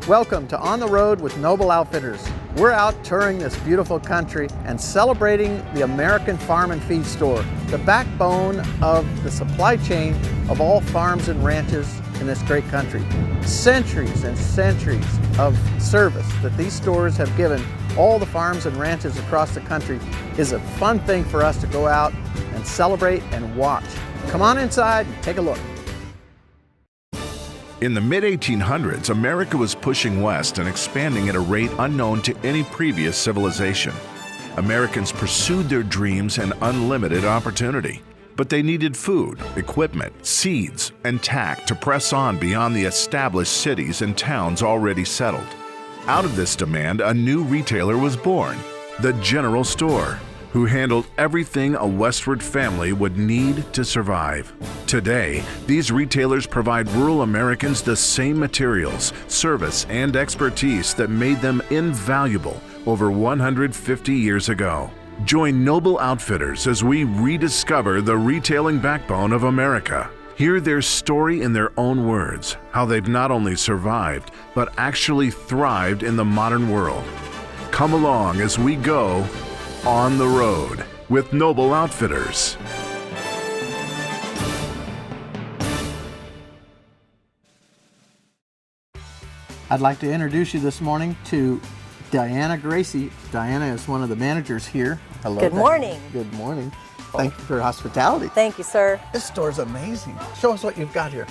Welcome to On the Road with Noble Outfitters. We're out touring this beautiful country and celebrating the American Farm and Feed Store, the backbone of the supply chain of all farms and ranches in this great country. Centuries and centuries of service that these stores have given all the farms and ranches across the country is a fun thing for us to go out and celebrate and watch. Come on inside and take a look. In the mid-1800s, America was pushing west and expanding at a rate unknown to any previous civilization. Americans pursued their dreams and unlimited opportunity. But they needed food, equipment, seeds, and tack to press on beyond the established cities and towns already settled. Out of this demand, a new retailer was born, the General Store, who handled everything a westward family would need to survive. Today, these retailers provide rural Americans the same materials, service, and expertise that made them invaluable over 150 years ago. Join Noble Outfitters as we rediscover the retailing backbone of America. Hear their story in their own words, how they've not only survived, but actually thrived in the modern world. Come along as we go on the road with Noble Outfitters. I'd like to introduce you this morning to Diana Gracie. Diana is one of the managers here. Hello. Good morning. Good morning. Thank you for your hospitality. Thank you, sir. This store is amazing. Show us what you've got here.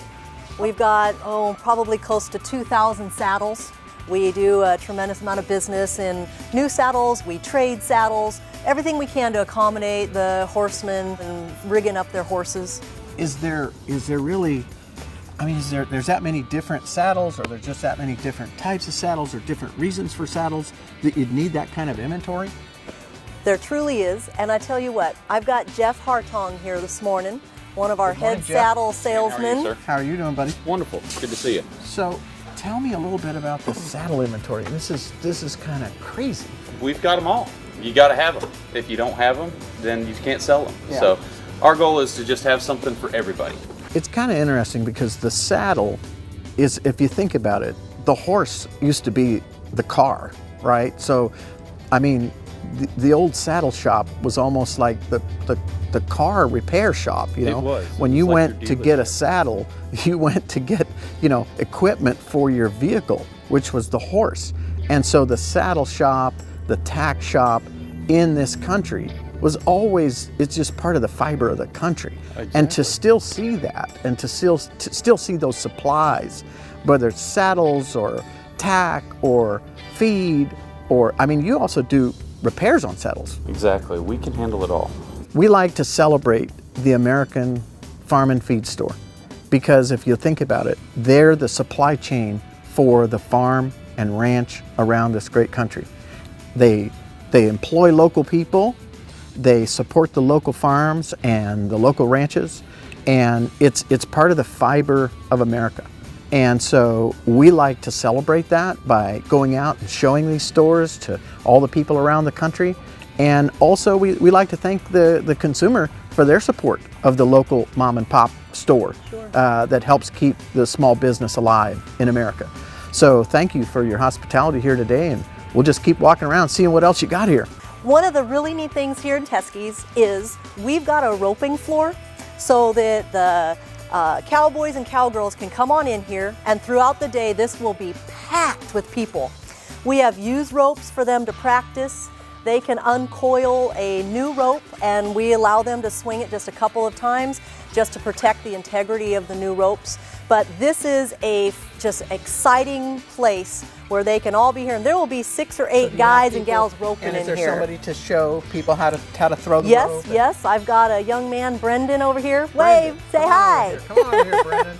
We've got, probably close to 2,000 saddles. We do a tremendous amount of business in new saddles. We trade saddles, everything we can to accommodate the horsemen and rigging up their horses. Is there really, there's that many different saddles, or there's just that many different types of saddles, or different reasons for saddles that you'd need that kind of inventory? There truly is, and I tell you what, I've got Jeff Hartong here this morning, one of our head saddle salesmen. How are you, sir? How are you doing, buddy? Wonderful. Good to see you. So, tell me a little bit about the saddle inventory. This is kind of crazy. We've got them all. You got to have them. If you don't have them, then you can't sell them. Yeah. So our goal is to just have something for everybody. It's kind of interesting because the saddle is, if you think about it, the horse used to be the car, right? So, the old saddle shop was almost like the car repair shop, you know? It was. When you went to get a saddle, you went to get, equipment for your vehicle, which was the horse. And so the saddle shop, the tack shop in this country was always, it's just part of the fiber of the country. Exactly. And to still see that, and to still see those supplies, whether it's saddles or tack or feed, or, you also do repairs on saddles. Exactly. We can handle it all. We like to celebrate the American Farm and Feed Store because if you think about it, they're the supply chain for the farm and ranch around this great country. They employ local people, they support the local farms and the local ranches, and it's part of the fiber of America. And so we like to celebrate that by going out and showing these stores to all the people around the country. And also we like to thank the consumer for their support of the local mom and pop store. Sure. That helps keep the small business alive in America. So thank you for your hospitality here today, and we'll just keep walking around seeing what else you got here. One of the really neat things here in Teskeys is we've got a roping floor so that the cowboys and cowgirls can come on in here, and throughout the day this will be packed with people. We have used ropes for them to practice. They can uncoil a new rope and we allow them to swing it just a couple of times just to protect the integrity of the new ropes. But this is a just exciting place where they can all be here, and there will be 6 or 8 guys and gals roping in here. And is there somebody to show people how to throw the rope? Yes, I've got a young man, Brendan, over here. Wave, say hi. Come on here, Brendan.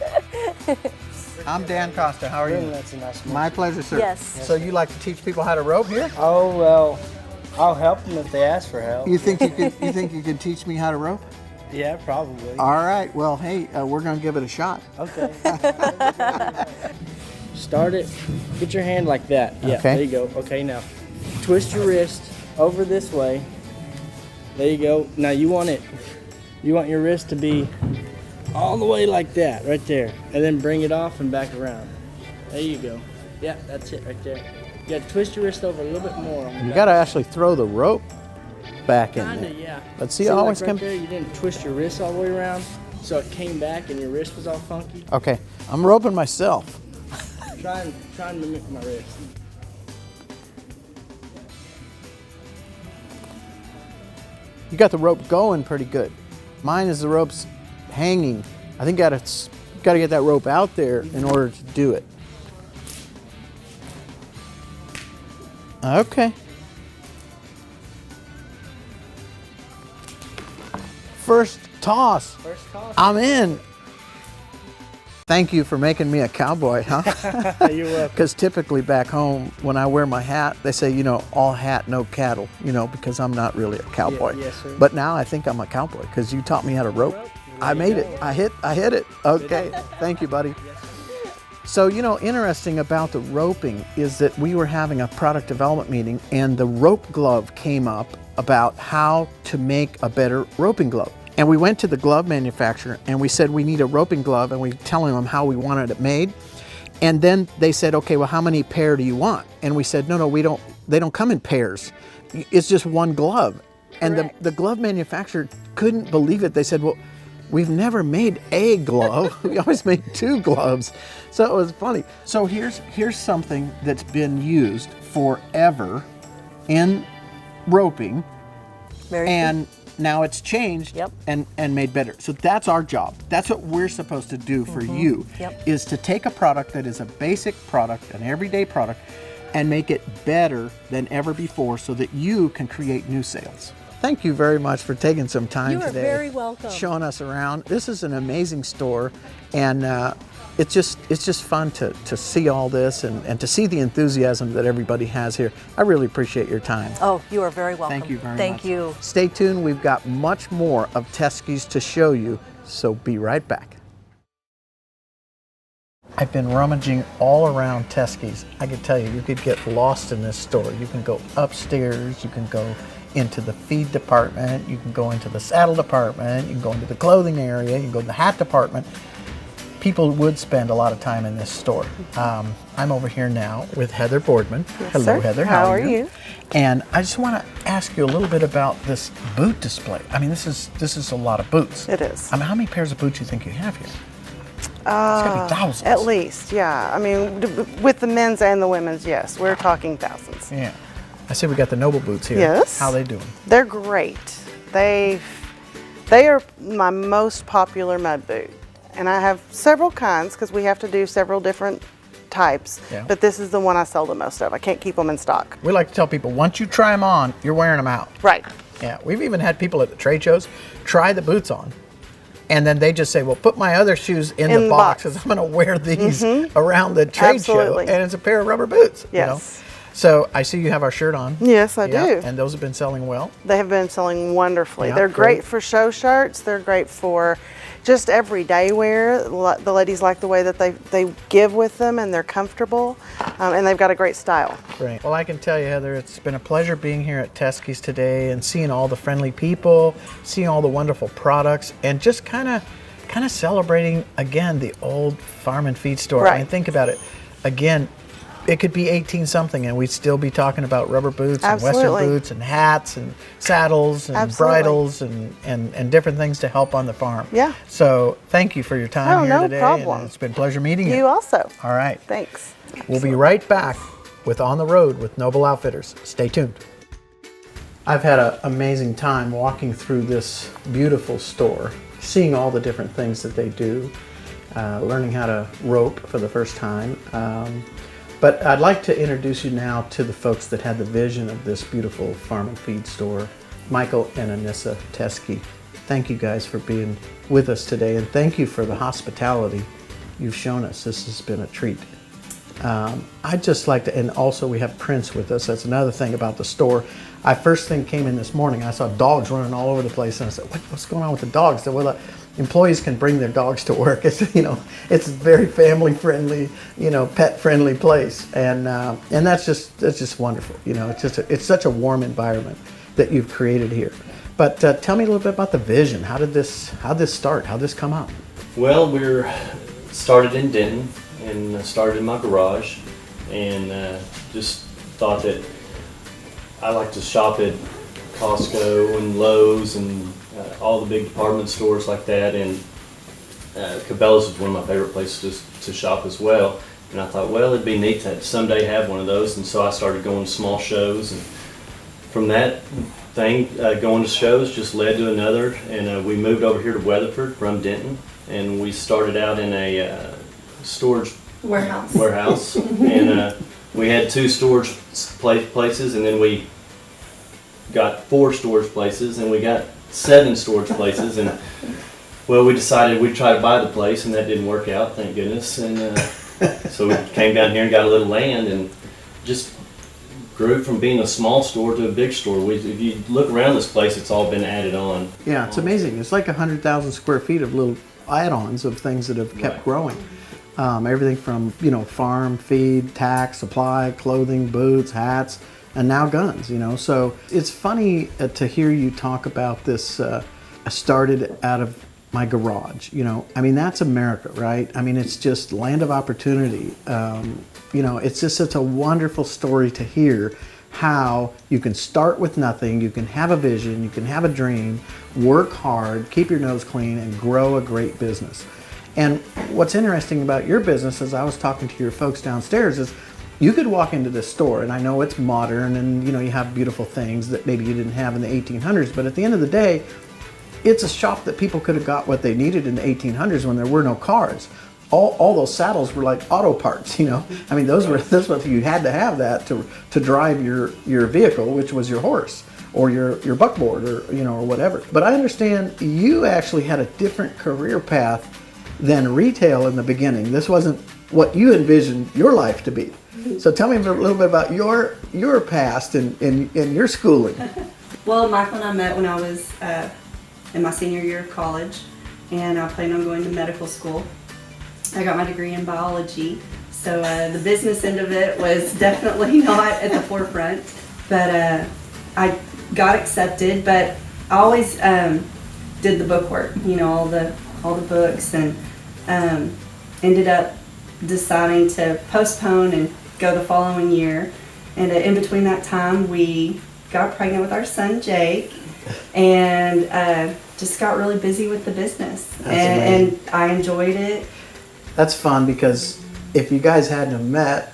I'm Dan Costa. How are you? That's a nice My pleasure, sir. Yes. So you like to teach people how to rope here? Oh, well, I'll help them if they ask for help. You think you can teach me how to rope? Yeah, probably. All right. Well, hey, we're going to give it a shot. Okay. Start it. Get your hand like that. Yeah, okay. There you go. Okay, now twist your wrist over this way. There you go. Now you want your wrist to be all the way like that, right there. And then bring it off and back around. There you go. Yeah, that's it right there. You gotta twist your wrist over a little bit more. You got to actually throw the rope back in Kinda, there. yeah. But see, it always like right comes. there, you didn't twist your wrist all the way around, so it came back and your wrist was all funky. Okay, I'm roping myself. Try and mimic my wrist. You got the rope going pretty good. Mine is the rope's hanging. I think got to get that rope out there in order to do it. Okay. First toss. First toss. I'm in. Thank you for making me a cowboy, huh? You're welcome. Because typically back home, when I wear my hat, they say, all hat, no cattle, because I'm not really a cowboy. yes, sir. But now I think I'm a cowboy because you taught me how to rope. I made it. I hit it. Okay. Thank you, buddy. So, interesting about the roping is that we were having a product development meeting and the rope glove came up about how to make a better roping glove. And we went to the glove manufacturer and we said we need a roping glove, and we telling them how we wanted it made. And then they said, okay, well, how many pair do you want? And we said, no, we don't. They don't come in pairs. It's just one glove. And the glove manufacturer couldn't believe it. They said, well, we've never made a glove. We always made two gloves. So it was funny. So here's something that's been used forever in roping. Very And now it's changed Yep. and made better. So that's our job. That's what we're supposed to do for you, Yep. is to take a product that is a basic product, an everyday product, and make it better than ever before so that you can create new sales. Thank you very much for taking some time You are today. very welcome. Showing us around. This is an amazing store, and it's just fun to see all this and to see the enthusiasm that everybody has here. I really appreciate your time. Oh, you are very welcome. Thank you very much. Thank you. Stay tuned. We've got much more of Teskeys to show you, so be right back. I've been rummaging all around Teskeys. I can tell you, you could get lost in this store. You can go upstairs, you can go into the feed department, you can go into the saddle department, you can go into the clothing area, you can go to the hat department. People would spend a lot of time in this store. I'm over here now with Heather Boardman. Hello, sir. Heather. How are you? And I just want to ask you a little bit about this boot display. I mean, this is a lot of boots. It is. I mean, how many pairs of boots do you think you have here? It's got to be thousands. At least, yeah. I mean, with the men's and the women's, yes. We're talking thousands. Yeah. I see we got the Noble boots here. Yes. How they doing? They're great. They are my most popular mud boot. And I have several kinds because we have to do several different types. Yeah. But this is the one I sell the most of. I can't keep them in stock. We like to tell people, once you try them on, you're wearing them out. Right. Yeah. We've even had people at the trade shows try the boots on. And then they just say, well, put my other shoes in the box because I'm going to wear these around the trade Absolutely. show. And it's a pair of rubber boots. Yes. So I see you have our shirt on. Yes, I Yeah, do. And those have been selling well. They have been selling wonderfully. Yeah, They're great. great for show shirts. They're great for just everyday wear. The ladies like the way that they give with them, and they're comfortable, and they've got a great style. Great. Well, I can tell you, Heather, it's been a pleasure being here at Teskeys today and seeing all the friendly people, seeing all the wonderful products, and just kind of celebrating again the old farm and feed store. I mean, Right. think about it. Again, it could be 18 something and we'd still be talking about rubber boots and Western Absolutely. boots and hats and saddles and Absolutely. bridles and different things to help on the farm. Yeah. So thank you for your time Oh, here no today. problem. And it's been a pleasure meeting you. You also. All right. Thanks. We'll be right back with On the Road with Noble Outfitters. Stay tuned. I've had an amazing time walking through this beautiful store, seeing all the different things that they do, learning how to rope for the first time. But I'd like to introduce you now to the folks that had the vision of this beautiful farm and feed store, Michael and Anissa Teskey. Thank you guys for being with us today, and thank you for the hospitality you've shown us. This has been a treat. I'd just like to, and also we have Prince with us. That's another thing about the store. I first thing came in this morning, I saw dogs running all over the place, and I said, what's going on with the dogs? Well, the employees can bring their dogs to work. It's, it's a very family friendly, pet friendly place, and that's just wonderful. It's such a warm environment that you've created here. But tell me a little bit about the vision. How'd this start? How'd this come up? Well, we're started in Denton and started in my garage. and just thought that I like to shop at Costco and Lowe's and all the big department stores like that, and Cabela's is one of my favorite places to shop as well. And I thought, well, it'd be neat to someday have one of those, and so I started going to small shows, and from that thing, going to shows just led to another, and we moved over here to Weatherford from Denton, and we started out in a storage warehouse, and we had 2 storage places, and then we got 4 storage places, and we got 7 storage places, and well, we decided we'd try to buy the place, and that didn't work out, thank goodness, and so we came down here and got a little land, and just grew from being a small store to a big store. If you look around this place, it's all been added on. Yeah, it's amazing. It's like 100,000 square feet of little add-ons of things that have kept growing. Everything from, farm, feed, tax, supply, clothing, boots, hats, and now guns, So it's funny to hear you talk about this. I started out of my garage, that's America, right? It's just land of opportunity. It's just such a wonderful story to hear how you can start with nothing, you can have a vision, you can have a dream, work hard, keep your nose clean, and grow a great business. And what's interesting about your business, as I was talking to your folks downstairs, is you could walk into this store, and I know it's modern and you have beautiful things that maybe you didn't have in the 1800s, but at the end of the day, it's a shop that people could have got what they needed in the 1800s when there were no cars. All those saddles were like auto parts, those were you had to have that to drive your vehicle, which was your horse or your buckboard or whatever. But I understand you actually had a different career path than retail in the beginning. This wasn't what you envisioned your life to be. So tell me a little bit about your past and your schooling. Well, Michael and I met when I was in my senior year of college, and I planned on going to medical school. I got my degree in biology, so the business end of it was definitely not at the forefront, but I got accepted, but I always did the bookwork, all the books, and ended up deciding to postpone and go the following year. And in between that time, we got pregnant with our son Jake, and just got really busy with the business, and I enjoyed it. That's fun, because if you guys hadn't have met,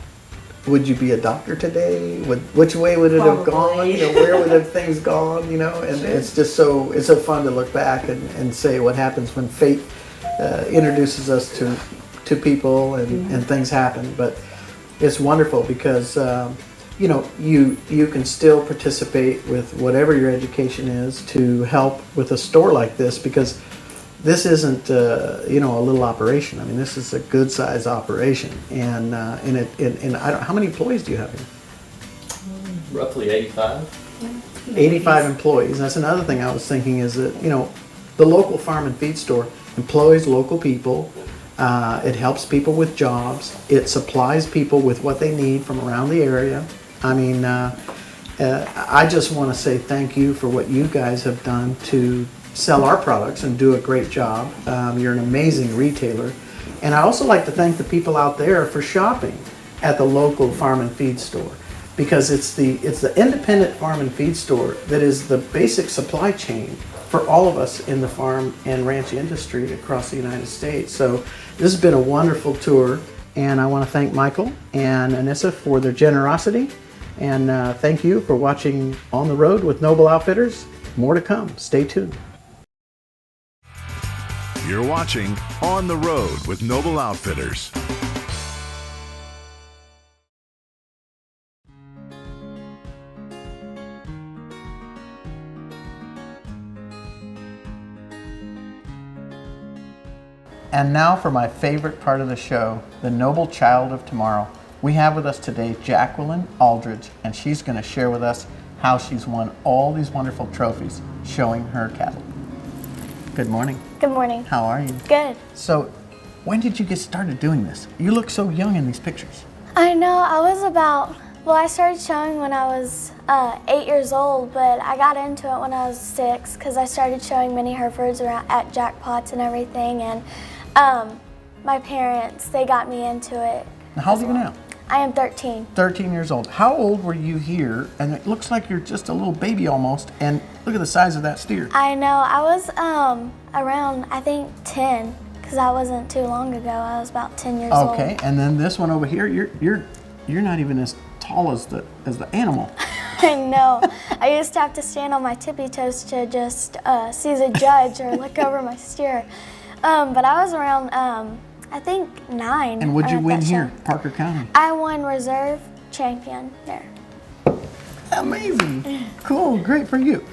would you be a doctor today? Which way would it have gone? Where would have things gone? And it's just so fun to look back and say what happens when fate introduces us to people and things happen. But it's wonderful because you can still participate with whatever your education is to help with a store like this, because this isn't a little operation. This is a good size operation, and I don't, how many employees do you have here? Roughly 85. 85 employees. That's another thing I was thinking, is that the local farm and feed store employs local people. It helps people with jobs. It supplies people with what they need from around the area. I just want to say thank you for what you guys have done to sell our products and do a great job. You're an amazing retailer. And I also like to thank the people out there for shopping at the local farm and feed store, because it's the independent farm and feed store that is the basic supply chain for all of us in the farm and ranch industry across the United States. So this has been a wonderful tour, and I want to thank Michael and Anissa for their generosity, and thank you for watching On the Road with Noble Outfitters. More to come. Stay tuned. You're watching On the Road with Noble Outfitters. And now for my favorite part of the show, the noble child of tomorrow. We have with us today Jacqueline Aldridge, and she's going to share with us how she's won all these wonderful trophies showing her cattle. Good morning. Good morning. How are you? Good. So, when did you get started doing this? You look so young in these pictures. I know, I started showing when I was 8 years old, but I got into it when I was 6 because I started showing mini Herefords around at jackpots and everything, and my parents, they got me into it. Now, how old are you now? I am 13. 13 years old. How old were you here? And it looks like you're just a little baby almost. And look at the size of that steer. I know. I was around, I think, 10, because that wasn't too long ago. I was about 10 years old. Okay, and then this one over here, you're not even as tall as the animal. I know. I used to have to stand on my tippy toes to just see the judge or look over my steer. But I was around, I think, 9. And what'd you at win that here, show. Parker County? I won reserve champion there. Amazing. Cool, great for you.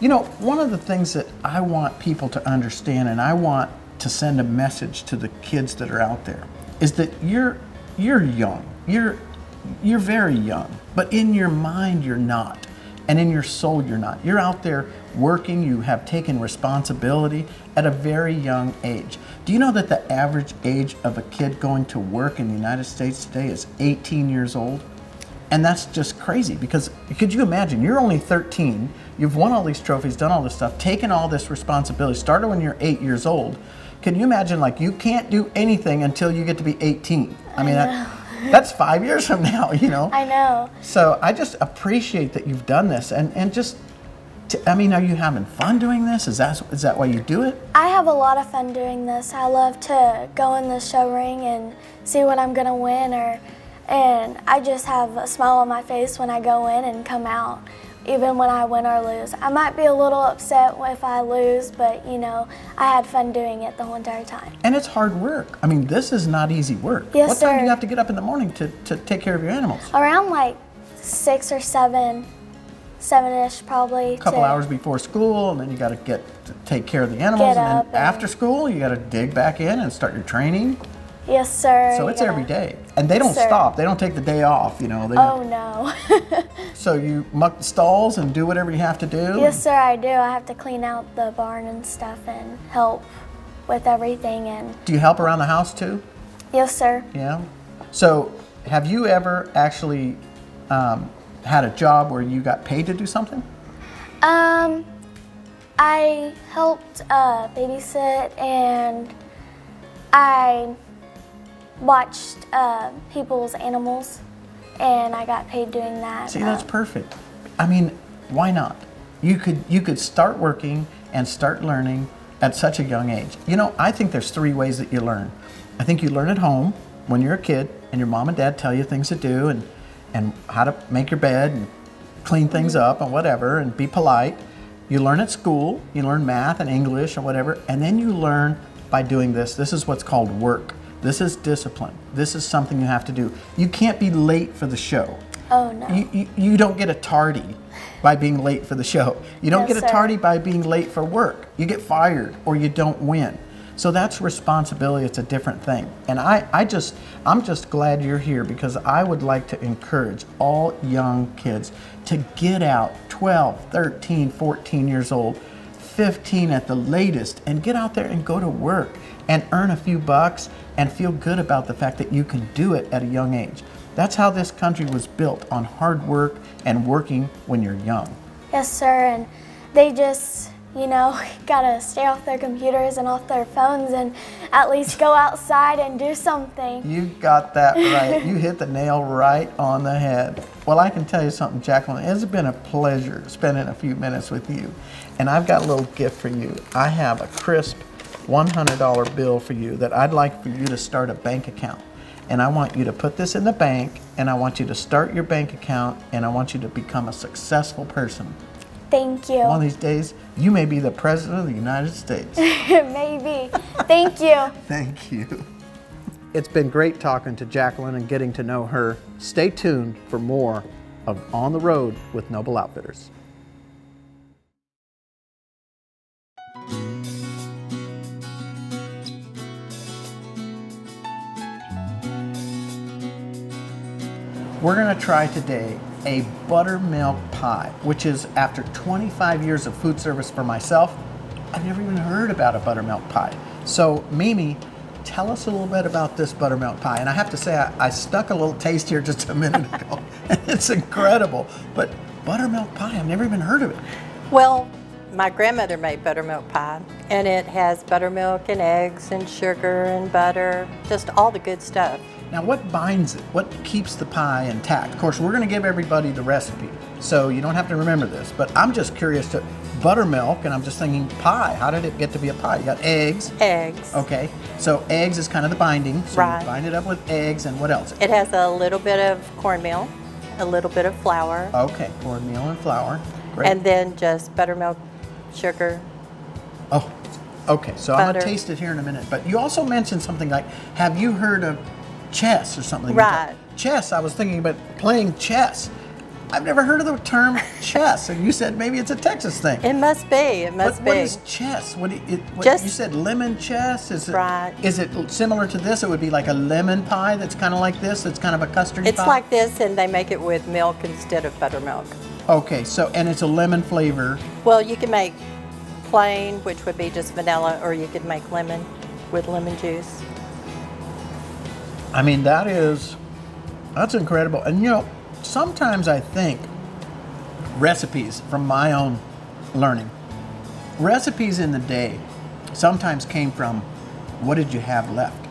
You know, one of the things that I want people to understand, and I want to send a message to the kids that are out there, is that you're young. You're very young, but in your mind you're not, and in your soul you're not. You're out there working. You have taken responsibility at a very young age. Do you know that the average age of a kid going to work in the United States today is 18 years old? And that's just crazy, because could you imagine, you're only 13, you've won all these trophies, done all this stuff, taken all this responsibility, started when you're 8 years old. Can you imagine, like, you can't do anything until you get to be 18? I mean, that's 5 years from now, you know? I know. So I just appreciate that you've done this, and just, I mean, are you having fun doing this? Is that why you do it? I have a lot of fun doing this. I love to go in the show ring and see what I'm gonna win, and I just have a smile on my face when I go in and come out, even when I win or lose. I might be a little upset if I lose, but you know, I had fun doing it the whole entire time. And it's hard work. I mean, this is not easy work. Yes, what time sir. do you have to get up in the morning to take care of your animals? Around like 6 or 7, 7-ish probably. A couple hours before school, and then you got to take care of the animals, and then after school you got to dig back in and start your training. Yes, sir. So it's every day, and they don't stop. They don't take the day off, you know. Oh no. So you muck the stalls and do whatever you have to do. Yes, sir. I do. I have to clean out the barn and stuff and help with everything. And do you help around the house too? yes, sir. Yeah. So have you ever actually had a job where you got paid to do something? I helped babysit, and I watched people's animals, and I got paid doing that. See, that's perfect. I mean, why not? You could start working and start learning at such a young age. You know, I think there's 3 ways that you learn. I think you learn at home when you're a kid, and your mom and dad tell you things to do, and how to make your bed and clean things up and whatever, and be polite. You learn at school, you learn math and English and whatever, and then you learn by doing this. This is what's called work. This is discipline. This is something you have to do. You can't be late for the show. Oh no. You don't get a tardy by being late for the show. You don't Yes, get a sir. tardy by being late for work. You get fired or you don't win. So that's responsibility. It's a different thing. And I'm just glad you're here, because I would like to encourage all young kids to get out 12, 13, 14 years old, 15 at the latest, and get out there and go to work and earn a few bucks and feel good about the fact that you can do it at a young age. That's how this country was built, on hard work and working when you're young. Yes, sir. And they just, you know, gotta stay off their computers and off their phones and at least go outside and do something. You got that right. You hit the nail right on the head. Well, I can tell you something, Jacqueline. It's been a pleasure spending a few minutes with you. And I've got a little gift for you. I have a crisp $100 bill for you that I'd like for you to start a bank account. And I want you to put this in the bank, and I want you to start your bank account, and I want you to become a successful person. Thank you. One of these days, you may be the President of the United States. Maybe. Thank you. Thank you. It's been great talking to Jacqueline and getting to know her. Stay tuned for more of On the Road with Noble Outfitters. We're gonna try today a buttermilk pie, which is, after 25 years of food service for myself, I've never even heard about a buttermilk pie. So Mimi, tell us a little bit about this buttermilk pie. And I have to say, I stuck a little taste here just a minute ago. It's incredible, but buttermilk pie, I've never even heard of it. Well, my grandmother made buttermilk pie, and it has buttermilk and eggs and sugar and butter, just all the good stuff. Now, what binds it? What keeps the pie intact? Of course, we're going to give everybody the recipe, so you don't have to remember this. But I'm just curious to buttermilk, and I'm just thinking pie. How did it get to be a pie? You got eggs. Eggs. Okay, so eggs is kind of the binding. So Right. you bind it up with eggs, and what else? It has a little bit of cornmeal, a little bit of flour, Okay, cornmeal and flour. Great. and then just buttermilk, sugar. Oh, okay. So I'm Butter. gonna taste it here in a minute. But you also mentioned something like, have you heard of chess or something? Right. Chess. I was thinking about playing chess. I've never heard of the term chess, and you said maybe it's a Texas thing. It must be. It must What be. is chess? What Just- you said lemon chess? Is it, Right. Is it similar to this? It would be like a lemon pie that's kind of like this. It's kind of a custard It's pie. like this, and they make it with milk instead of buttermilk. Okay, so and it's a lemon flavor. Well, you can make plain, which would be just vanilla, or you could make lemon with lemon juice. I mean, that's incredible. And you know, sometimes I think recipes from my own learning, recipes in the day sometimes came from what did you have left?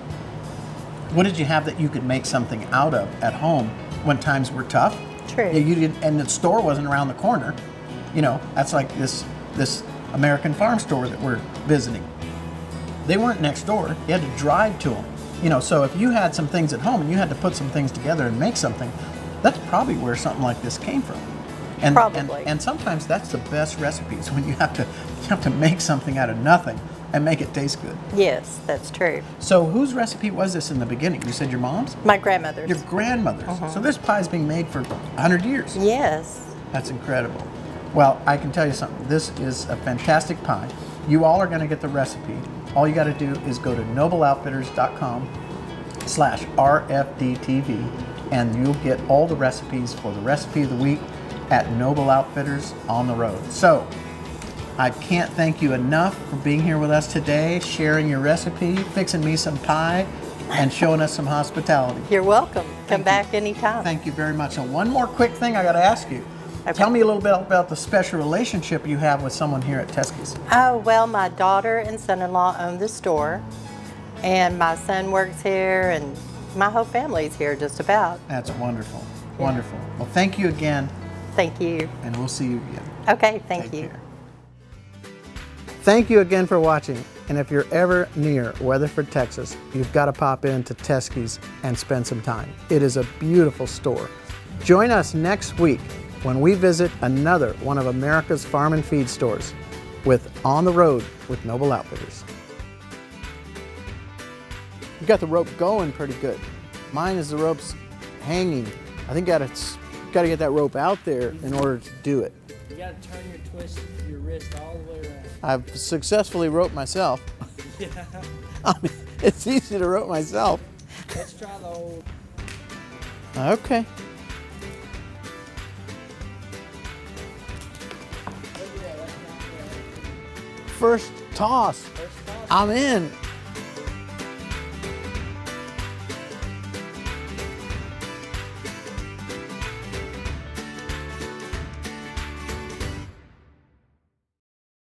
What did you have that you could make something out of at home when times were tough? True. Yeah, you did, and the store wasn't around the corner. You know, that's like this American farm store that we're visiting. They weren't next door. You had to drive to them. You know, so if you had some things at home and you had to put some things together and make something, that's probably where something like this came from. And, Probably. And sometimes that's the best recipes, when you have to make something out of nothing and make it taste good. Yes, that's true. So whose recipe was this in the beginning? You said your mom's? My grandmother's. Your grandmother's. So this pie's being made for 100 years. Yes. That's incredible. Well, I can tell you something. This is a fantastic pie. You all are going to get the recipe. All you got to do is go to nobleoutfitters.com/RFDTV, and you'll get all the recipes for the recipe of the week at Noble Outfitters on the road. So I can't thank you enough for being here with us today, sharing your recipe, fixing me some pie, and showing us some hospitality. You're welcome. Thank Come you. back anytime. Thank you very much. And one more quick thing I got to ask you. Okay. Tell me a little bit about the special relationship you have with someone here at Teskeys. Oh, well, my daughter and son-in-law own the store, and my son works here, and my whole family's here just about. That's wonderful. Yeah. Wonderful. Well, thank you again, Thank you. and we'll see you again. Okay, thank Take you. care. Thank you again for watching. And if you're ever near Weatherford, Texas, you've got to pop into Teskeys and spend some time. It is a beautiful store. Join us next week when we visit another one of America's farm and feed stores with On the Road with Noble Outfitters. You got the rope going pretty good. Mine is the rope's hanging. I think got to get that rope out there in order to do it. You gotta turn your wrist all the way around. I've successfully roped myself. Yeah. I mean, it's easy to rope myself. Let's try the old. Okay. First toss. I'm in.